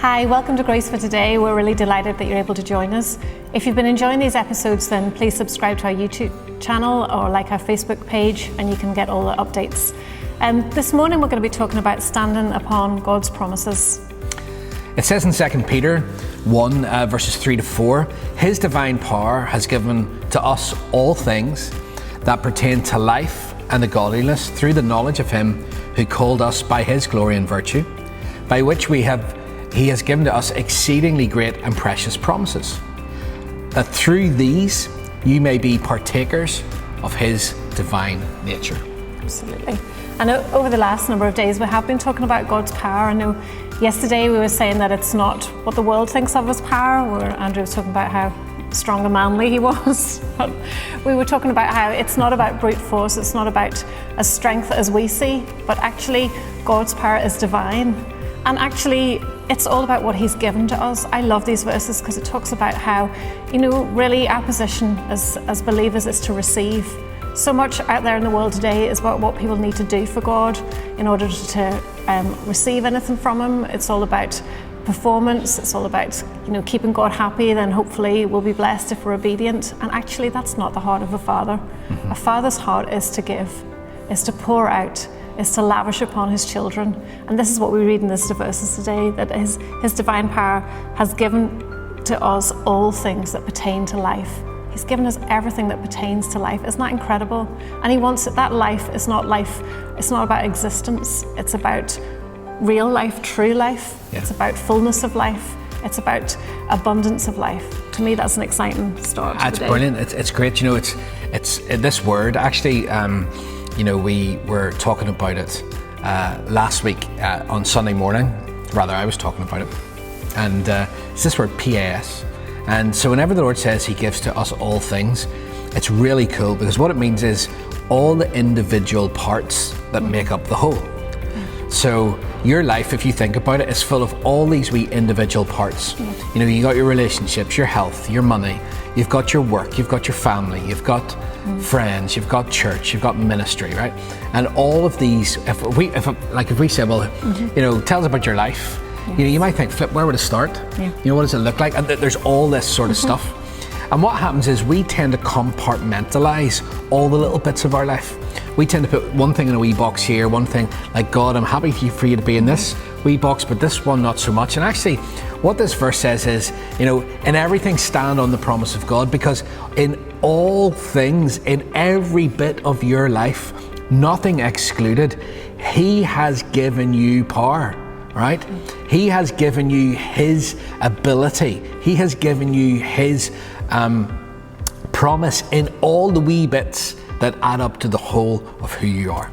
Hi, welcome to Grace for Today. We're really delighted that you're able to join us. If you've been enjoying these episodes, then please subscribe to our YouTube channel or like our Facebook page, and you can get all the updates. This morning we're going to be talking about standing upon God's promises. It says in 2 Peter 1 verses 3 to 4, His divine power has given to us all things that pertain to life and the godliness through the knowledge of Him who called us by His glory and virtue, by which He has given to us exceedingly great and precious promises, that through these you may be partakers of His divine nature. Absolutely. And over the last number of days we have been talking about God's power. I know yesterday we were saying that it's not what the world thinks of as power, where Andrew was talking about how strong and manly he was. But we were talking about how it's not about brute force, it's not about a strength as we see, but actually God's power is divine. And actually it's all about what He's given to us. I love these verses because it talks about how, really our position as believers is to receive. So much out there in the world today is about what people need to do for God in order to receive anything from Him. It's all about performance. It's all about keeping God happy. Then hopefully we'll be blessed if we're obedient. And actually that's not the heart of a father. A father's heart is to give, is to pour out, is to lavish upon his children. And this is what we read in these verses today, that his divine power has given to us all things that pertain to life. He's given us everything that pertains to life. Isn't that incredible? And He wants it. That life, it's not about existence. It's about real life, true life. Yeah. It's about fullness of life. It's about abundance of life. To me, that's an exciting start. That's brilliant. It's great. It's this word actually. We were talking about it last week on Sunday morning. Rather, I was talking about it, and it's this word PAS. And so whenever the Lord says He gives to us all things, it's really cool, because what it means is all the individual parts that make up the whole. So your life, if you think about it, is full of all these wee individual parts. You got your relationships, your health, your money, you've got your work, you've got your family, you've got friends, you've got church, you've got ministry, right? And all of these, if we say, well, tell us about your life. You might think, flip, where would it start? Yeah. What does it look like? And there's all this sort of stuff. And what happens is we tend to compartmentalize all the little bits of our life. We tend to put one thing in a wee box here, one thing like, God, I'm happy for you to be in this wee box, but this one not so much. And actually, what this verse says is, in everything stand on the promise of God, because in all things, in every bit of your life, nothing excluded, He has given you power. Right? He has given you His ability. He has given you His promise in all the wee bits that add up to the whole of who you are.